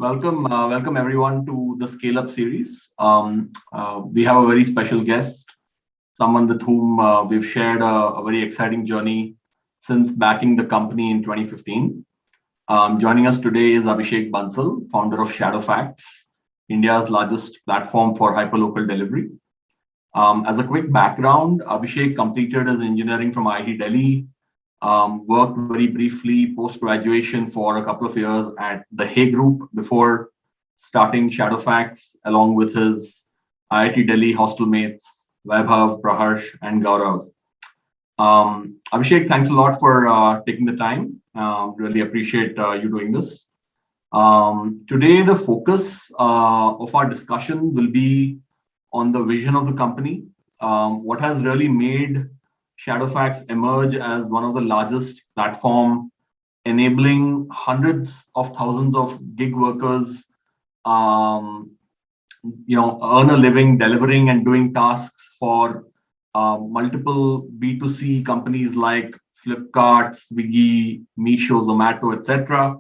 Welcome everyone to the Scale Up series. We have a very special guest, someone with whom we've shared a very exciting journey since backing the company in 2015. Joining us today is Abhishek Bansal, founder of Shadowfax, India's largest platform for hyperlocal delivery. As a quick background, Abhishek completed his engineering from IIT Delhi, worked very briefly post-graduation for a couple of years at the Hay Group before starting Shadowfax along with his IIT Delhi hostel mates, Vaibhav, Praharsh, and Gaurav. Abhishek, thanks a lot for taking the time. Really appreciate you doing this. Today, the focus of our discussion will be on the vision of the company, what has really made Shadowfax emerge as one of the largest platform, enabling hundreds of thousands of gig workers, earn a living delivering and doing tasks for multiple B2C companies like Flipkart, Swiggy, Meesho, Zomato, etc.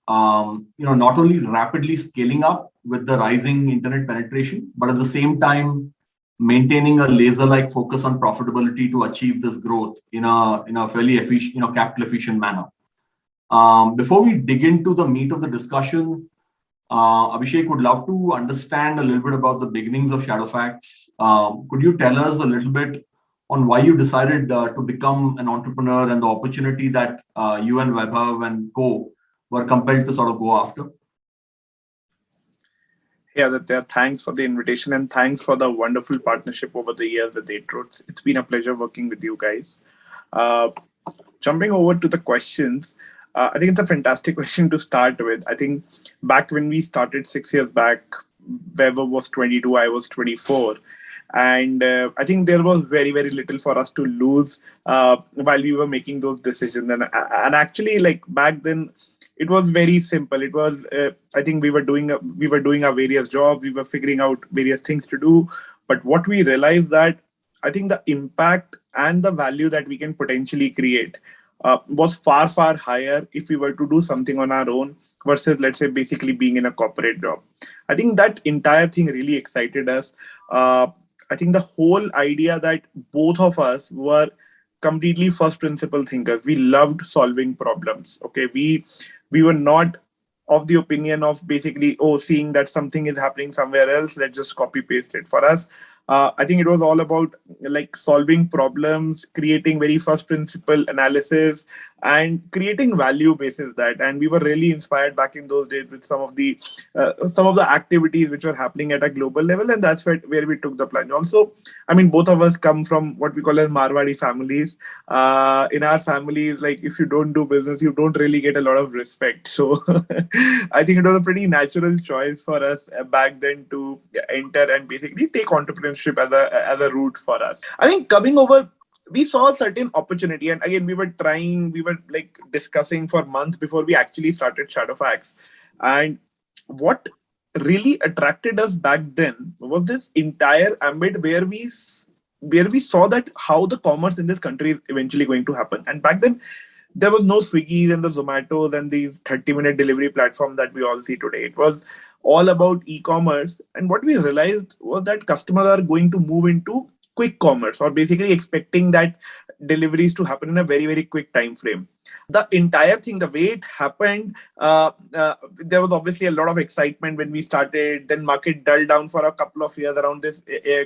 Not only rapidly scaling up with the rising internet penetration, but at the same time maintaining a laser-like focus on profitability to achieve this growth in a fairly efficient, capital efficient manner. Before we dig into the meat of the discussion, Abhishek would love to understand a little bit about the beginnings of Shadowfax. Could you tell us a little bit on why you decided to become an entrepreneur and the opportunity that you and Vaibhav and co were compelled to sort of go after? Yeah, Aditya, thanks for the invitation and thanks for the wonderful partnership over the years with Eight. It's been a pleasure working with you guys. Jumping over to the questions, I think it's a fantastic question to start with. I think back when we started 6 years back, Vaibhav was 22, I was 24. And I think there was very, very little for us to lose while we were making those decisions. And actually, like back then, it was very simple. It was, I think we were doing our various jobs. We were figuring out various things to do. But what we realized that I think the impact and the value that we can potentially create was far, far higher if we were to do something on our own versus, let's say, basically being in a corporate job. I think that entire thing really excited us. I think the whole idea that both of us were completely first principle thinkers. We loved solving problems. Okay, we were not of the opinion of basically, seeing that something is happening somewhere else, let's just copy paste it. For us, I think it was all about like solving problems, creating very first principle analysis, and creating value basis that. And we were really inspired back in those days with some of the activities which were happening at a global level, and that's where we took the plunge. Also, I mean, both of us come from what we call as Marwadi families. In our families, like if you don't do business, you don't really get a lot of respect. So I think it was a pretty natural choice for us back then to enter and basically take entrepreneurship as a route for us. I think coming over, we saw a certain opportunity, and again, we were like discussing for months before we actually started Shadowfax. And what really attracted us back then was this entire ambit where we saw that how the commerce in this country is eventually going to happen. And back then, there was no Swiggy and the Zomato and these 30-minute delivery platform that we all see today. It was all about e-commerce. And what we realized was that customers are going to move into quick commerce, or basically expecting that deliveries to happen in a very, very quick time frame. The entire thing, the way it happened, there was obviously a lot of excitement when we started. Then market dulled down for a couple of years around this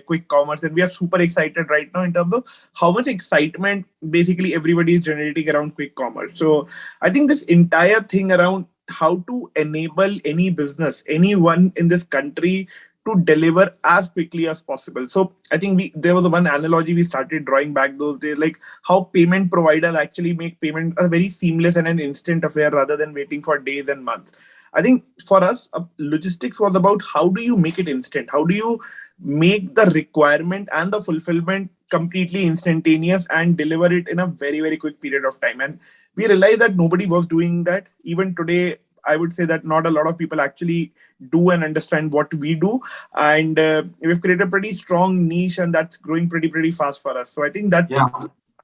quick commerce, and we are super excited right now in terms of how much excitement basically everybody is generating around quick commerce. So I think this entire thing around how to enable any business, anyone in this country, to deliver as quickly as possible. So I think there was one analogy we started drawing back those days, like how payment providers actually make payment a very seamless and an instant affair rather than waiting for days and months. I think for us, logistics was about how do you make it instant? How do you make the requirement and the fulfillment completely instantaneous and deliver it in a very, very quick period of time? And we realized that nobody was doing that. Even today, I would say that not a lot of people actually do and understand what we do. And we've created a pretty strong niche, and that's growing pretty fast for us. So I think that's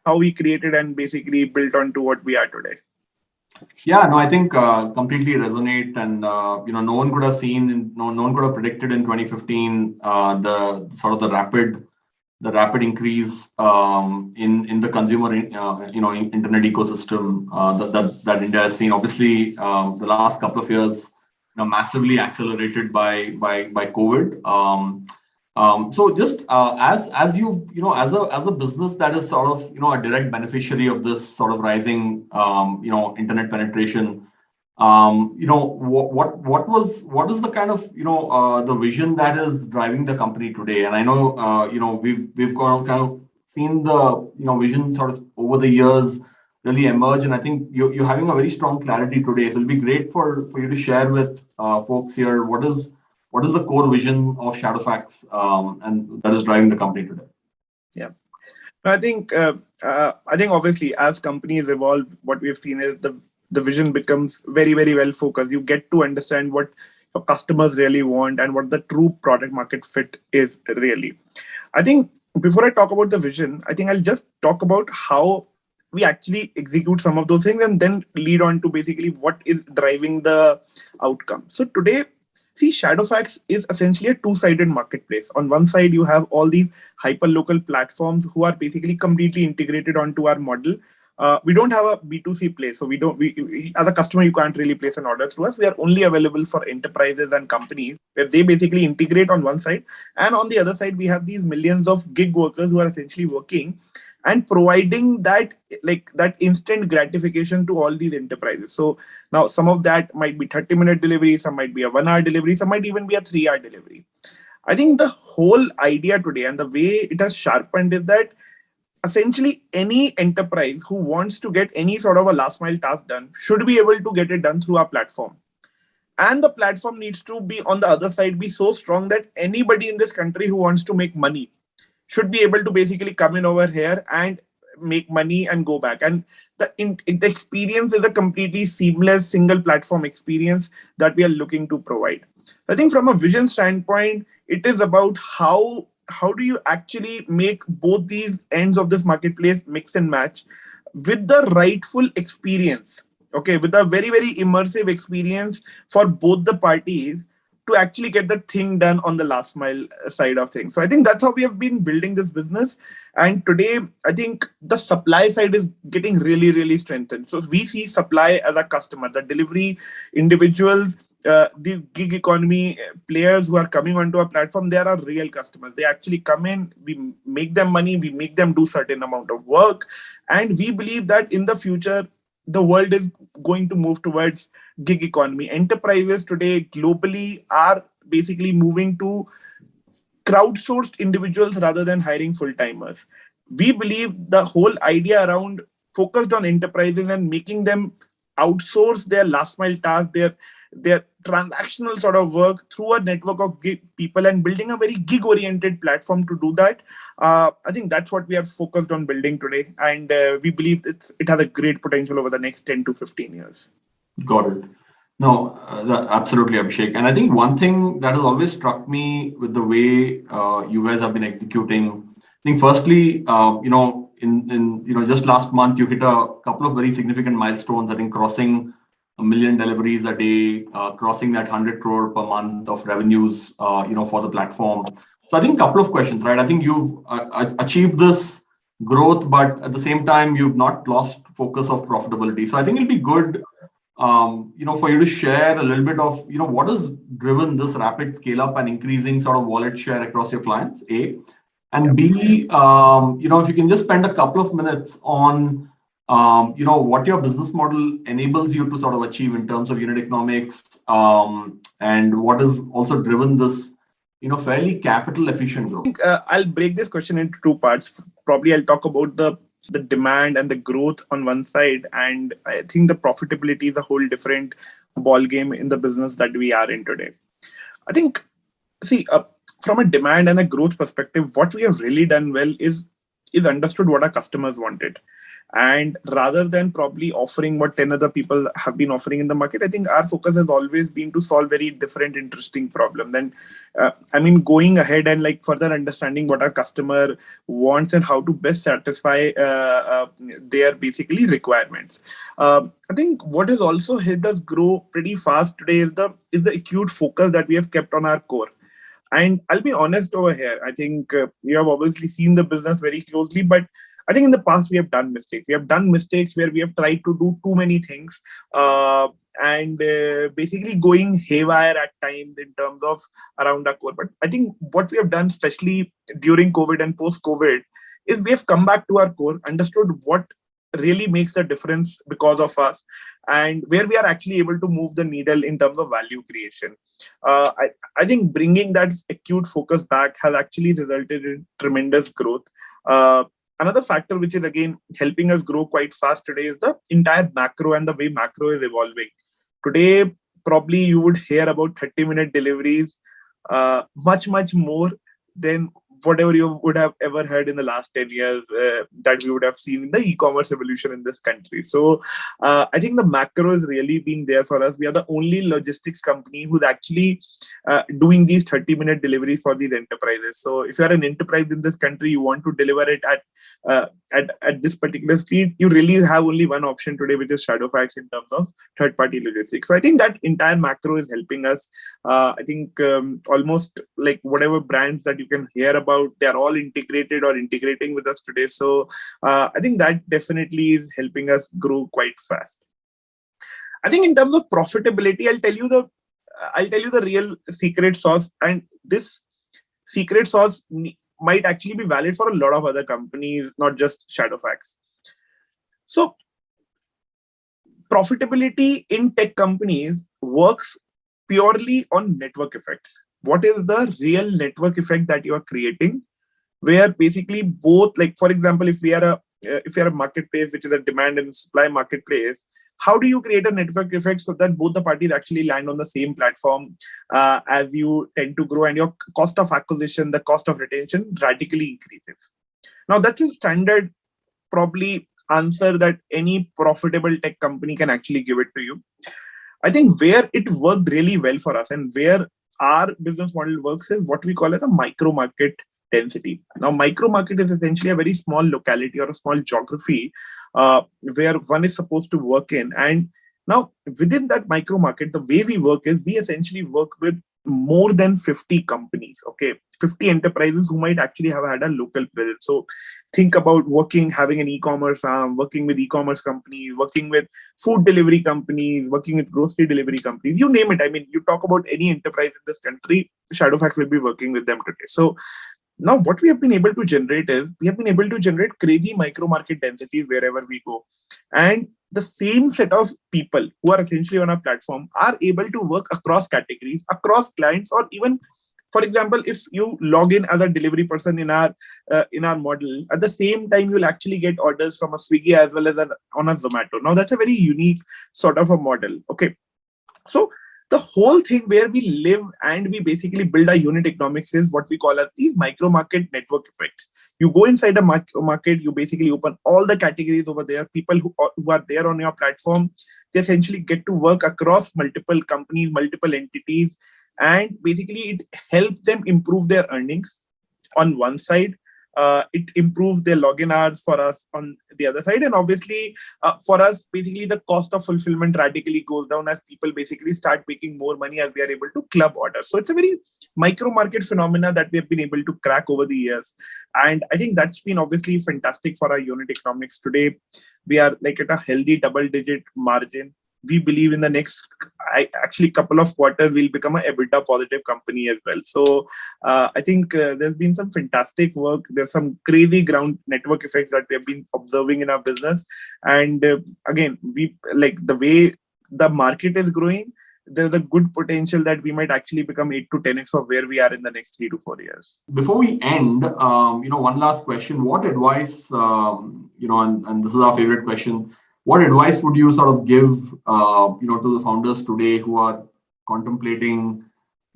how we created and basically built on to what we are today. Yeah, no, I think completely resonate, and no one could have seen, no one could have predicted in 2015 the sort of the rapid increase in the consumer internet ecosystem that India has seen. Obviously, the last couple of years, massively accelerated by COVID. So just as as a business that is sort of a direct beneficiary of this sort of rising internet penetration, what is the kind of the vision that is driving the company today? And I know we've kind of seen the vision sort of over the years really emerge, and I think you're having a very strong clarity today. So it'll be great for you to share with folks here what is the core vision of Shadowfax, and that is driving the company today. Yeah. I think obviously as companies evolve, what we've seen is the vision becomes very, very well focused. You get to understand what your customers really want and what the true product market fit is really. I think before I talk about the vision, I think I'll just talk about how we actually execute some of those things and then lead on to basically what is driving the outcome. So today, see, Shadowfax is essentially a two-sided marketplace. On one side, you have all these hyperlocal platforms who are basically completely integrated onto our model. We don't have a B2C place, so we as a customer, you can't really place an order through us. We are only available for enterprises and companies where they basically integrate on one side, and on the other side, we have these millions of gig workers who are essentially working and providing that instant gratification to all these enterprises. So now some of that might be 30-minute delivery, some might be a 1 hour delivery, some might even be a 3 hour delivery. I think the whole idea today and the way it has sharpened is that essentially any enterprise who wants to get any sort of a last mile task done should be able to get it done through our platform. And the platform needs to be on the other side, be so strong that anybody in this country who wants to make money should be able to basically come in over here and make money and go back. And the experience is a completely seamless single platform experience that we are looking to provide. I think from a vision standpoint, it is about how do you actually make both these ends of this marketplace mix and match with the rightful experience, okay, with a very, very immersive experience for both the parties to actually get the thing done on the last mile side of things. So I think that's how we have been building this business. And today, I think the supply side is getting really, really strengthened. So we see supply as a customer, the delivery individuals, the gig economy players who are coming onto our platform, they are our real customers. They actually come in, we make them money, we make them do certain amount of work. And we believe that in the future, the world is going to move towards gig economy. Enterprises today globally are basically moving to crowdsourced individuals rather than hiring full-timers. We believe the whole idea around focused on enterprises and making them outsource their last mile tasks, their transactional sort of work through a network of gig people and building a very gig oriented platform to do that. I think that's what we are focused on building today. And we believe it has a great potential over the next 10 to 15 years. Got it. No, absolutely, Abhishek. And I think one thing that has always struck me with the way you guys have been executing, I think firstly, just last month, you hit a couple of very significant milestones. I think crossing 1 million deliveries a day, crossing that 100 crore per month of revenues, for the platform. So I think a couple of questions, right? I think you've achieved this growth, but at the same time, you've not lost focus of profitability. So I think it'll be good, for you to share a little bit of, what has driven this rapid scale up and increasing sort of wallet share across your clients, A. And B, if you can just spend a couple of minutes on, what your business model enables you to sort of achieve in terms of unit economics, and what has also driven this, fairly capital efficient growth. I think I'll break this question into two parts. Probably I'll talk about the demand and the growth on one side, and I think the profitability is a whole different ball game in the business that we are in today. I think, from a demand and a growth perspective, what we have really done well is understood what our customers wanted. And rather than probably offering what 10 other people have been offering in the market, I think our focus has always been to solve very different, interesting problem. Then, going ahead and like further understanding what our customer wants and how to best satisfy their basically requirements. I think what has also helped us grow pretty fast today is the acute focus that we have kept on our core. And I'll be honest over here. I think you have obviously seen the business very closely, but I think in the past we have done mistakes. We have done mistakes where we have tried to do too many things, and basically going haywire at times in terms of around our core. But I think what we have done, especially during COVID and post-COVID, is we have come back to our core, understood what really makes the difference because of us, and where we are actually able to move the needle in terms of value creation. I think bringing that acute focus back has actually resulted in tremendous growth. Another factor which is again helping us grow quite fast today is the entire macro and the way macro is evolving. Today, probably you would hear about 30-minute deliveries, much more than whatever you would have ever heard in the last 10 years that we would have seen in the e-commerce evolution in this country. So I think the macro is really being there for us. We are the only logistics company who's actually doing these 30-minute deliveries for these enterprises. So if you are an enterprise in this country, you want to deliver it at this particular speed, you really have only one option today, which is Shadowfax in terms of third-party logistics. So I think that entire macro is helping us. I think almost like whatever brands that you can hear about, they're all integrated or integrating with us today. So I think that definitely is helping us grow quite fast. I think in terms of profitability, I'll tell you the real secret sauce, and this secret sauce might actually be valid for a lot of other companies, not just Shadowfax. So profitability in tech companies works purely on network effects. What is the real network effect that you are creating, where basically both, like for example, if we are a marketplace which is a demand and supply marketplace, how do you create a network effect so that both the parties actually land on the same platform as you tend to grow and your cost of acquisition, the cost of retention radically increases? Now that's a standard probably answer that any profitable tech company can actually give it to you. I think where it worked really well for us and where our business model works is what we call as a micro market density. Now, micro market is essentially a very small locality or a small geography where one is supposed to work in. And now within that micro market, the way we work is we essentially work with more than 50 companies, 50 enterprises who might actually have had a local presence. So think about having an e-commerce arm, working with e-commerce companies, working with food delivery companies, working with grocery delivery companies, you name it. I mean, you talk about any enterprise in this country, Shadowfax will be working with them today. So now what we have been able to generate is we have been able to generate crazy micro market densities wherever we go. And the same set of people who are essentially on our platform are able to work across categories, across clients, or even, for example, if you log in as a delivery person in our model, at the same time you'll actually get orders from a Swiggy as well as on a Zomato. Now that's a very unique sort of a model. Okay, so the whole thing where we live and we basically build our unit economics is what we call as these micro market network effects. You go inside a market, you basically open all the categories over there. People who are there on your platform, they essentially get to work across multiple companies, multiple entities, and basically it helps them improve their earnings on one side. It improves their login hours for us on the other side. And obviously for us, basically the cost of fulfillment radically goes down as people basically start making more money as we are able to club orders. So it's a very micro market phenomena that we have been able to crack over the years. And I think that's been obviously fantastic for our unit economics. Today, we are like at a healthy double-digit margin. We believe in the next couple of quarters we'll become an EBITDA positive company as well. So I think there's been some fantastic work. There's some crazy ground network effects that we have been observing in our business. And again, we like the way the market is growing, there's a good potential that we might actually become 8 to 10x of where we are in the next 3 to 4 years. Before we end, one last question. What advice, and this is our favorite question, what advice would you sort of give, to the founders today who are contemplating,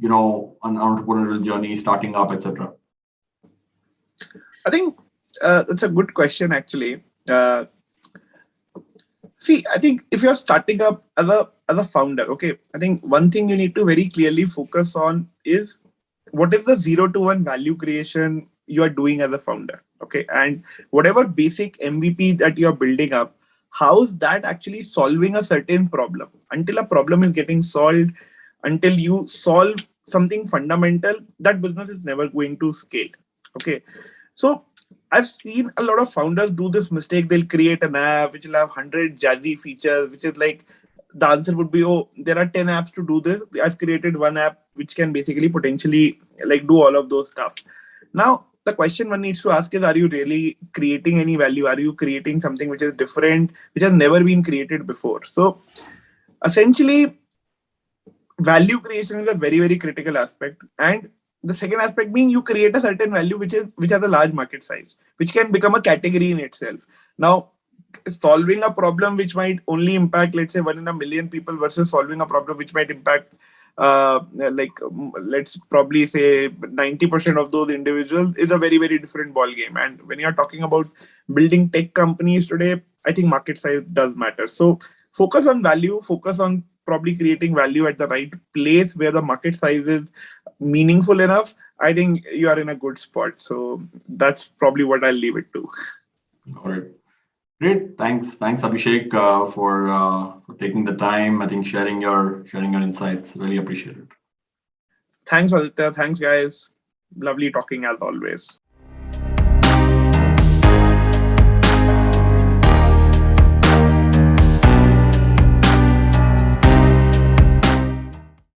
an entrepreneurial journey, starting up, etc.? I think that's a good question, actually. See, I think if you're starting up as a founder, okay, I think one thing you need to very clearly focus on is what is the 0 to 1 value creation you are doing as a founder, okay, and whatever basic MVP that you are building up, how is that actually solving a certain problem? Until a problem is getting solved, until you solve something fundamental, that business is never going to scale. Okay, so I've seen a lot of founders do this mistake. They'll create an app which will have 100 jazzy features, which is like the answer would be, oh, there are 10 apps to do this. I've created one app which can basically potentially like do all of those stuff. Now, the question one needs to ask is, are you really creating any value? Are you creating something which is different, which has never been created before? So essentially, value creation is a very, very critical aspect. And the second aspect being you create a certain value which has a large market size, which can become a category in itself. Now, solving a problem which might only impact, let's say, 1 in a million people versus solving a problem which might impact let's probably say 90% of those individuals is a very, very different ball game. And when you're talking about building tech companies today, I think market size does matter. So focus on value, focus on probably creating value at the right place where the market size is meaningful enough. I think you are in a good spot. So that's probably what I'll leave it to. All right. Great. Thanks, Abhishek, for taking the time. I think sharing your insights. Really appreciate it. Thanks, Aditya. Thanks, guys. Lovely talking as always.